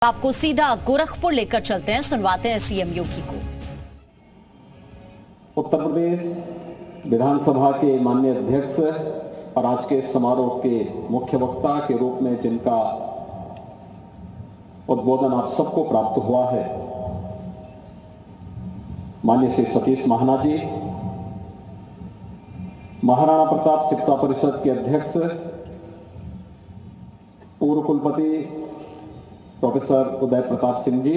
आपको सीधा गोरखपुर लेकर चलते हैं, सुनवाते हैं सीएम योगी को। उत्तर प्रदेश विधानसभा के माननीय अध्यक्ष और आज के समारोह के मुख्य वक्ता के रूप में जिनका उद्बोधन आप सबको प्राप्त हुआ है, माननीय श्री सतीश महाना जी, महाराणा प्रताप शिक्षा परिषद के अध्यक्ष, पूर्व कुलपति प्रोफेसर उदय प्रताप सिंह जी,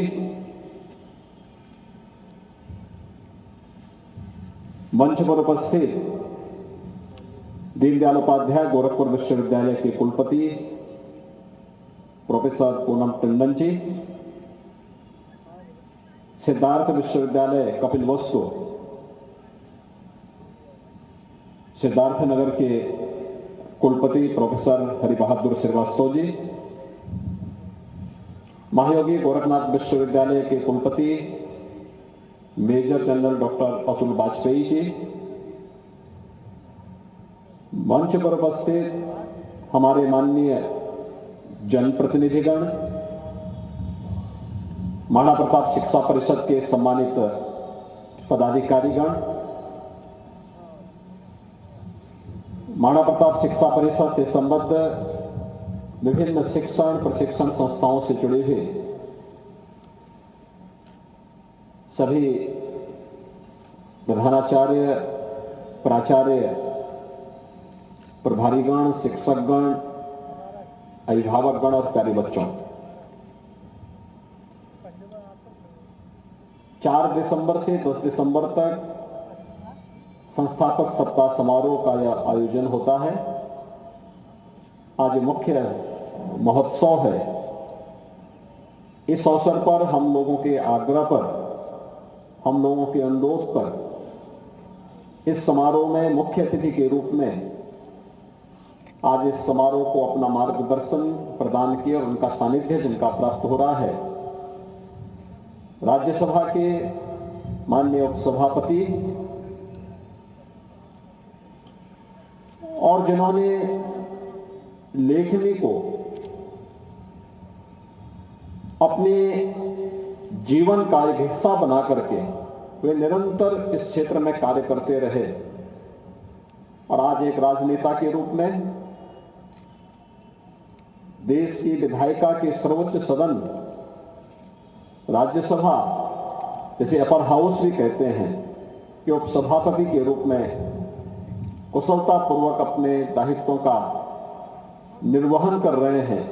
मंच पर उपस्थित दीनदयाल उपाध्याय गोरखपुर विश्वविद्यालय के कुलपति प्रोफेसर पूनम टंडन जी, सिद्धार्थ विश्वविद्यालय कपिलवस्तु सिद्धार्थनगर के कुलपति प्रोफेसर हरिबहादुर श्रीवास्तव जी, महायोगी गोरखनाथ विश्वविद्यालय के कुलपति major general doctor Atul Vajpayee ji, मंच पर उपस्थित हमारे माननीय जनप्रतिनिधिगण, महाराणा प्रताप शिक्षा परिषद के सम्मानित पदाधिकारीगण, महाराणा प्रताप शिक्षा परिषद से संबद्ध विभिन्न शिक्षण प्रशिक्षण संस्थाओं से जुड़े हुए सभी प्रधानाचार्य, प्राचार्य, प्रभारीगण, शिक्षकगण, अभिभावकगण और प्यारे बच्चों, 4 दिसंबर से 10 दिसंबर तक संस्थापक सप्ताह समारोह का यह आयोजन होता है। आज मुख्य महोत्सव है। इस अवसर पर हम लोगों के आग्रह पर, हम लोगों के अनुरोध पर इस समारोह में मुख्य अतिथि के रूप में आज इस समारोह को अपना मार्गदर्शन प्रदान किया और उनका सानिध्य जिनका प्राप्त हो रहा है, राज्यसभा के माननीय उपसभापति और जिन्होंने लेखनी को अपने जीवन का एक हिस्सा बना करके वे निरंतर इस क्षेत्र में कार्य करते रहे और आज एक राजनेता के रूप में देश की विधायिका के सर्वोच्च सदन राज्यसभा, जिसे अपर हाउस भी कहते हैं, कि उपसभापति के रूप में कुशलतापूर्वक अपने दायित्वों का निर्वहन कर रहे हैं,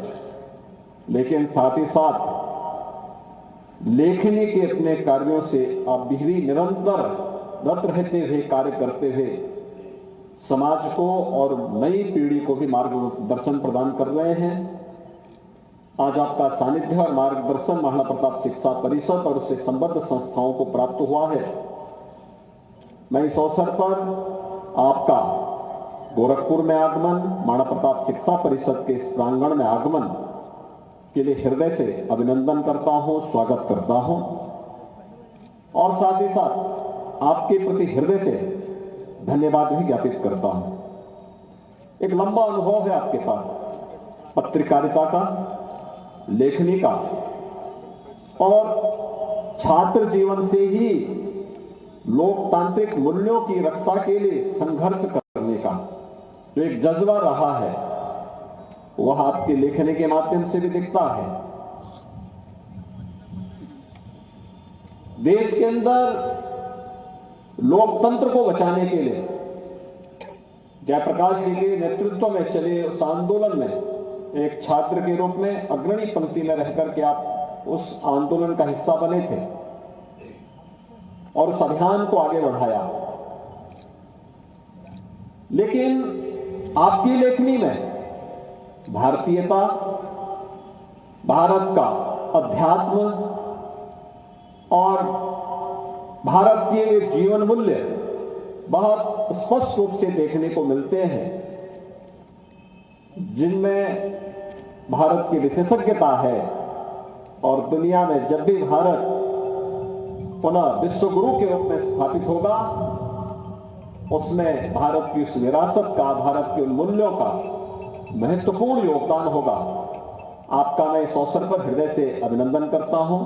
लेकिन साथ ही साथ लेखनी के अपने कार्यों से आप भी निरंतर रत रहते हुए कार्य करते हुए समाज को और नई पीढ़ी को भी मार्गदर्शन प्रदान कर रहे हैं। आज आपका सानिध्य और मार्गदर्शन महाराणा प्रताप शिक्षा परिषद और उससे संबद्ध संस्थाओं को प्राप्त हुआ है। मैं इस अवसर पर आपका गोरखपुर में आगमन, महाराणा प्रताप शिक्षा परिषद के इस प्रांगण में आगमन के लिए हृदय से अभिनंदन करता हूं, स्वागत करता हूं और साथ ही साथ आपके प्रति हृदय से धन्यवाद भी ज्ञापित करता हूं। एक लंबा अनुभव है आपके पास पत्रकारिता का, लेखनी का और छात्र जीवन से ही लोकतांत्रिक मूल्यों की रक्षा के लिए संघर्ष करने का जो एक जज्बा रहा है, वह आपके लेखनी के माध्यम से भी दिखता है। देश के अंदर लोकतंत्र को बचाने के लिए जयप्रकाश जी के नेतृत्व में चले उस आंदोलन में एक छात्र के रूप में अग्रणी पंक्ति में रहकर के आप उस आंदोलन का हिस्सा बने थे और उस अभियान को आगे बढ़ाया। लेकिन आपकी लेखनी में भारतीयता, भारत का अध्यात्म और भारत के जीवन मूल्य बहुत स्पष्ट रूप से देखने को मिलते हैं, जिनमें भारत की विशेषज्ञता है और दुनिया में जब भी भारत पुनः विश्व गुरु के रूप में स्थापित होगा, उसमें भारत की उस विरासत का, भारत के उन मूल्यों का महत्वपूर्ण योगदान होगा। आपका मैं इस अवसर पर हृदय से अभिनंदन करता हूं।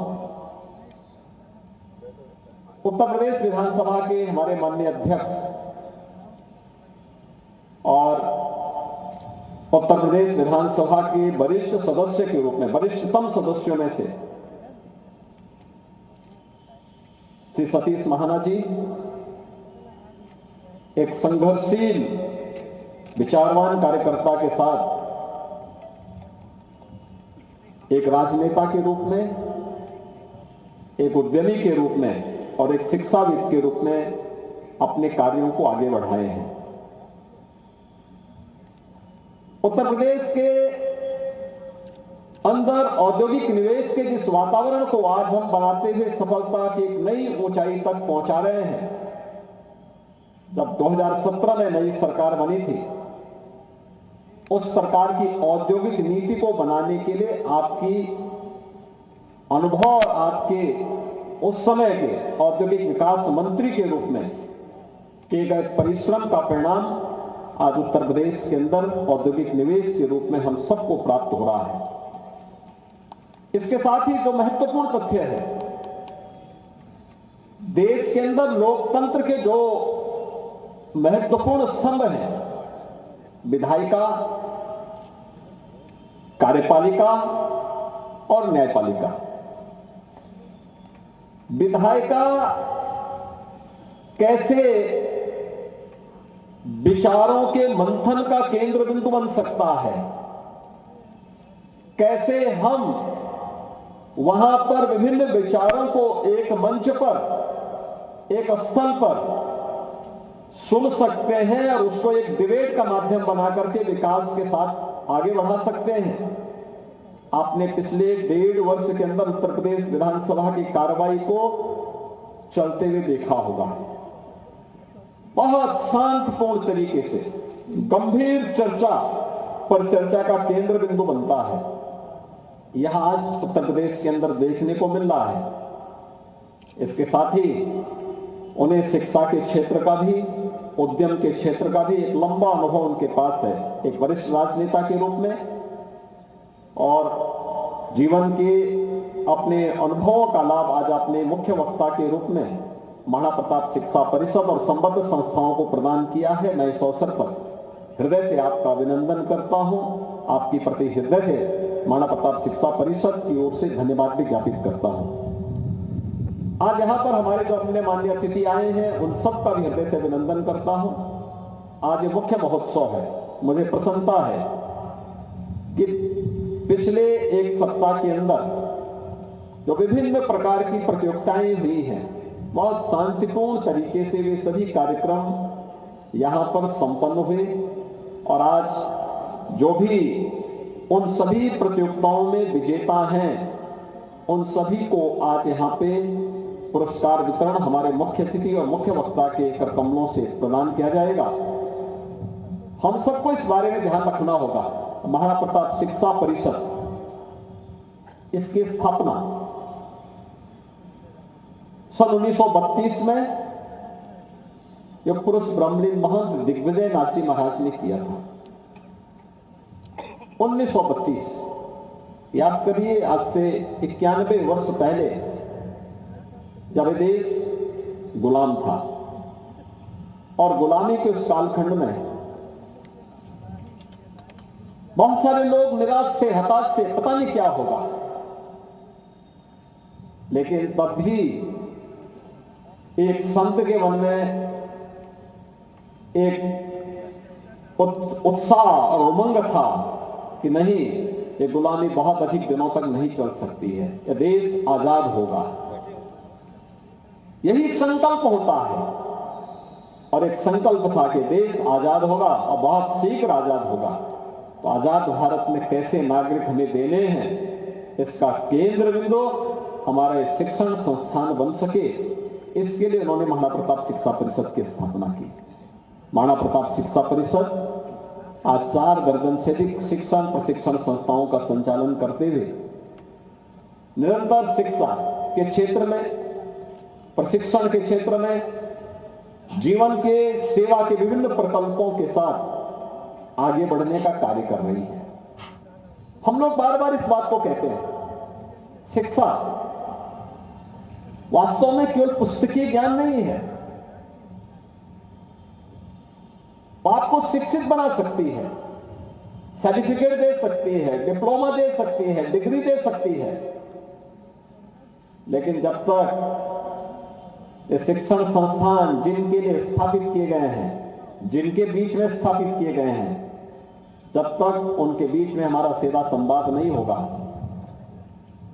उत्तर प्रदेश विधानसभा के हमारे माननीय अध्यक्ष और उत्तर प्रदेश विधानसभा के वरिष्ठ सदस्य के रूप में, वरिष्ठतम सदस्यों में से श्री सतीश महाना जी एक संघर्षशील विचारवान कार्यकर्ता के साथ एक राजनेता के रूप में, एक उद्यमी के रूप में और एक शिक्षाविद के रूप में अपने कार्यों को आगे बढ़ाए हैं। उत्तर प्रदेश के अंदर औद्योगिक निवेश के जिस वातावरण को आज हम बनाते हुए सफलता की एक नई ऊंचाई तक पहुंचा रहे हैं, जब 2017 में नई सरकार बनी थी, उस सरकार की औद्योगिक नीति को बनाने के लिए आपकी अनुभव, आपके उस समय के औद्योगिक विकास मंत्री के रूप में किए गए परिश्रम का परिणाम आज उत्तर प्रदेश के अंदर औद्योगिक निवेश के रूप में हम सबको प्राप्त हो रहा है। इसके साथ ही जो महत्वपूर्ण तथ्य है, देश के अंदर लोकतंत्र के जो महत्वपूर्ण स्तंभ हैं, विधायिका, कार्यपालिका और न्यायपालिका। विधायिका कैसे विचारों के मंथन का केंद्र बिंदु बन सकता है, कैसे हम वहां पर विभिन्न विचारों को एक मंच पर, एक स्थल पर सुन सकते हैं और उसको एक डिबेट का माध्यम बना करके विकास के साथ आगे बढ़ा सकते हैं। आपने पिछले 1.5 वर्ष के अंदर उत्तर प्रदेश विधानसभा की कार्रवाई को चलते हुए देखा होगा। बहुत शांतिपूर्ण तरीके से गंभीर चर्चा पर चर्चा का केंद्र बिंदु बनता है। यह आज उत्तर प्रदेश के अंदर देखने को मिल रहा है। इसके साथ ही उन्हें शिक्षा के क्षेत्र का भी, उद्यम के क्षेत्र का भी एक लंबा अनुभव उनके पास है, एक वरिष्ठ राजनेता के रूप में, और जीवन के अपने अनुभवों का लाभ आज अपने मुख्य वक्ता के रूप में महाराणा प्रताप शिक्षा परिषद और संबद्ध संस्थाओं को प्रदान किया है। मैं इस अवसर पर हृदय से आपका अभिनंदन करता हूं। आपकी प्रति हृदय से महाराणा प्रताप शिक्षा परिषद की ओर से धन्यवाद भी ज्ञापित करता हूं। आज यहां पर हमारे जो अपने माननीय अतिथि आए हैं, उन सब का भी हृदय से अभिनंदन करता हूं। आज ये मुख्य महोत्सव है। मुझे प्रसन्नता है कि पिछले एक सप्ताह के अंदर जो विभिन्न प्रकार की प्रतियोगिताएं हुई हैं, बहुत शांतिपूर्ण तरीके से वे सभी कार्यक्रम यहां पर संपन्न हुए और आज जो भी उन सभी प्रतियोगिताओं में विजेता हैं, उन सभी को आज यहां पे पुरस्कार वितरण हमारे मुख्य अतिथि और मुख्य वक्ता के करकमलों से प्रदान किया जाएगा। हम सबको इस बारे में ध्यान रखना होगा। महाराणा प्रताप शिक्षा परिषद, इसकी स्थापना सन 1932 में योग पुरुष ब्रह्मलीन महंत दिग्विजय नाथ जी महाराज ने किया था। 1932, याद करिए, आज से 91 वर्ष पहले जब देश गुलाम था और गुलामी के उस कालखंड में बहुत सारे लोग निराश थे, हताश से, पता नहीं क्या होगा, लेकिन तब भी एक संत के मन में एक उत्साह और उमंग था कि नहीं, ये गुलामी बहुत अधिक दिनों तक नहीं चल सकती है, यह देश आजाद होगा। यही संकल्प होता है और एक संकल्प था कि देश आजाद होगा और बहुत शीघ्र आजाद होगा। तो आजाद भारत में कैसे नागरिक हमें देने हैं, इसका केंद्र बिंदु हमारे शिक्षण संस्थान बन सके, इसके लिए उन्होंने महाराणा प्रताप शिक्षा परिषद की स्थापना की। महाराणा प्रताप शिक्षा परिषद आज 4 दर्जन से अधिक शिक्षण प्रशिक्षण संस्थाओं का संचालन करते हुए निरंतर शिक्षा के क्षेत्र में, प्रशिक्षण के क्षेत्र में, जीवन के सेवा के विभिन्न प्रकल्पों के साथ आगे बढ़ने का कार्य कर रही है। हम लोग बार बार इस बात को कहते हैं, शिक्षा वास्तव में केवल पुस्तकीय ज्ञान नहीं है। आपको शिक्षित बना सकती है, सर्टिफिकेट दे सकती है, डिप्लोमा दे सकती है, डिग्री दे सकती है, लेकिन जब तक ये शिक्षण संस्थान जिनके लिए स्थापित किए गए हैं, जिनके बीच में स्थापित किए गए हैं, जब तक उनके बीच में हमारा सीधा संवाद नहीं होगा,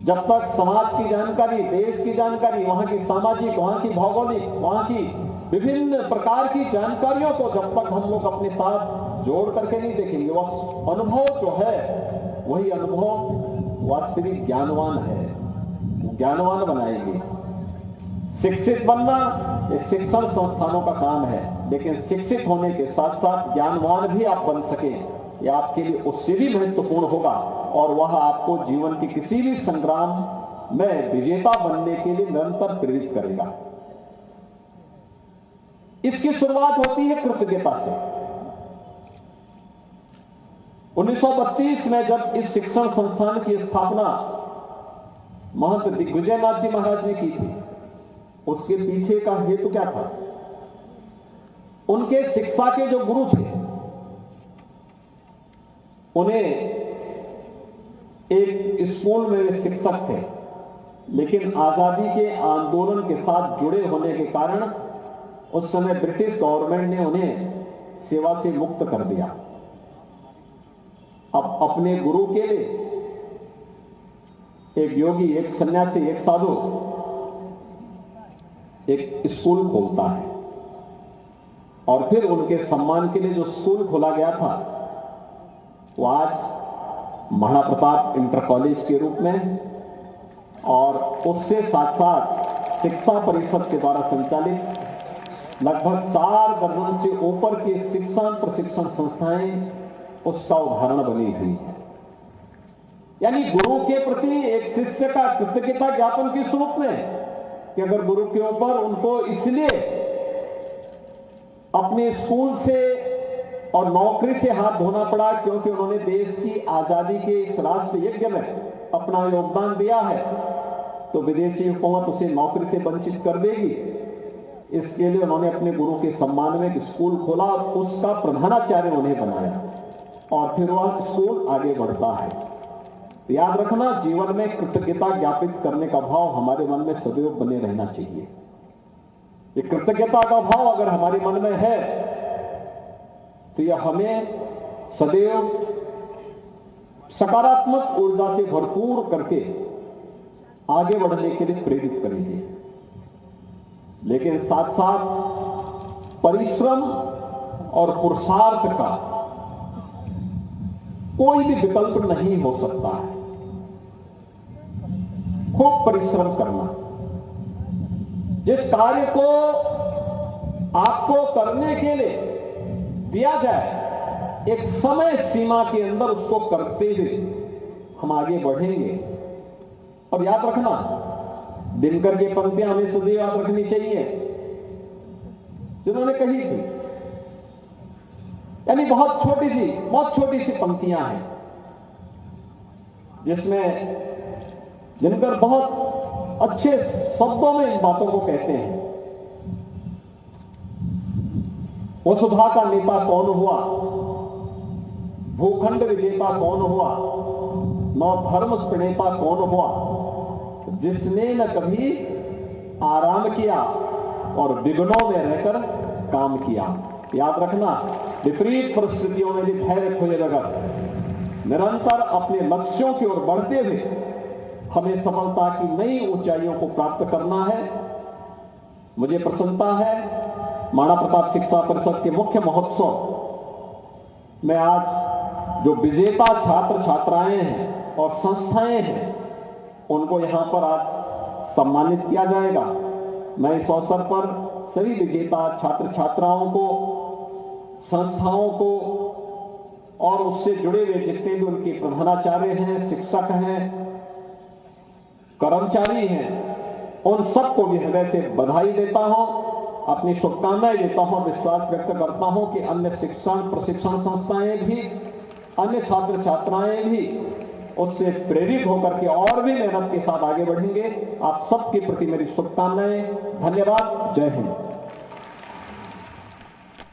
जब तक समाज की जानकारी, देश की जानकारी, वहां की सामाजिक, वहां की भौगोलिक, वहां की विभिन्न प्रकार की जानकारियों को जब तक हम लोग अपने साथ जोड़ करके नहीं देखेंगे, वह अनुभव जो है वही अनुभव वास्तविक ज्ञानवान है, ज्ञानवान बनाएंगे। शिक्षित बनना ये शिक्षण संस्थानों का काम है, लेकिन शिक्षित होने के साथ साथ ज्ञानवान भी आप बन सकें, यह आपके लिए उससे भी महत्वपूर्ण होगा और वह आपको जीवन के किसी भी संग्राम में विजेता बनने के लिए निरंतर प्रेरित करेगा। इसकी शुरुआत होती है कृतज्ञता से। 1932 में जब इस शिक्षण संस्थान की स्थापना महंत दिग्विजयनाथ जी महाराज ने की थी, उसके पीछे का हेतु क्या था? उनके शिक्षा के जो गुरु थे, उन्हें एक स्कूल में वे शिक्षक थे, लेकिन आजादी के आंदोलन के साथ जुड़े होने के कारण उस समय ब्रिटिश गवर्नमेंट ने उन्हें सेवा से मुक्त कर दिया। अब अपने गुरु के लिए एक योगी, एक सन्यासी, एक साधु एक स्कूल खोलता है और फिर उनके सम्मान के लिए जो स्कूल खोला गया था वो आज महाराणा प्रताप इंटर कॉलेज के रूप में और उससे साथ साथ शिक्षा परिषद के द्वारा संचालित लगभग 4 दर्जन से ऊपर की शिक्षण प्रशिक्षण संस्थाएं उसका उदाहरण बनी हुई है। यानी गुरु के प्रति एक शिष्य का कृतज्ञता ज्ञापन किस रूप में कि अगर गुरु के ऊपर उनको इसलिए अपने स्कूल से और नौकरी से हाथ धोना पड़ा क्योंकि उन्होंने देश की आजादी के इस राष्ट्र यज्ञ में अपना योगदान दिया है, तो विदेशी हुकूमत उसे नौकरी से वंचित कर देगी। इसके लिए उन्होंने अपने गुरु के सम्मान में एक स्कूल खोला, उसका प्रधानाचार्य उन्हें बनाया और फिर वह स्कूल आगे बढ़ता है। याद रखना, जीवन में कृतज्ञता ज्ञापित करने का भाव हमारे मन में सदैव बने रहना चाहिए। ये कृतज्ञता का भाव अगर हमारे मन में है तो यह हमें सदैव सकारात्मक ऊर्जा से भरपूर करके आगे बढ़ने के लिए प्रेरित करेंगे। लेकिन साथ साथ परिश्रम और पुरुषार्थ का कोई भी विकल्प नहीं हो सकता है। खूब परिश्रम करना, जिस कार्य को आपको करने के लिए दिया जाए, एक समय सीमा के अंदर उसको करते हुए हम आगे बढ़ेंगे। और याद रखना, दिनकर की पंक्तियां हमें सदैव याद रखनी चाहिए जिन्होंने कही थी, यानी बहुत छोटी सी पंक्तियां हैं जिसमें दिनकर बहुत अच्छे शब्दों में इन बातों को कहते हैं। वसुधा का नेता कौन हुआ, भूखंड विजेता कौन हुआ, नौ धर्म प्रणेता कौन हुआ, जिसने न कभी आराम किया और विघ्नों में रहकर काम किया। याद रखना, विपरीत परिस्थितियों में भी धैर्य खोए रखकर निरंतर अपने लक्ष्यों की ओर बढ़ते हुए हमें सफलता की नई ऊंचाइयों को प्राप्त करना है। मुझे प्रसन्नता है, महाराणा प्रताप शिक्षा परिषद के मुख्य महोत्सव में आज जो विजेता छात्र छात्राएं हैं और संस्थाएं हैं उनको यहां पर आज सम्मानित किया जाएगा। मैं इस अवसर पर सभी विजेता छात्र छात्राओं को, संस्थाओं को और उससे जुड़े हुए जितने भी उनके प्रधानाचार्य हैं, शिक्षक हैं, कर्मचारी हैं, उन सबको भी हृदय से बधाई देता हूं, अपनी शुभकामनाएं देता हूं, विश्वास व्यक्त करता हूं कि अन्य शिक्षण प्रशिक्षण संस्थाएं भी, अन्य छात्र छात्राएं भी उससे प्रेरित होकर के और भी मेहनत के साथ आगे बढ़ेंगे। आप सबके प्रति मेरी शुभकामनाएं। धन्यवाद। जय हिंद।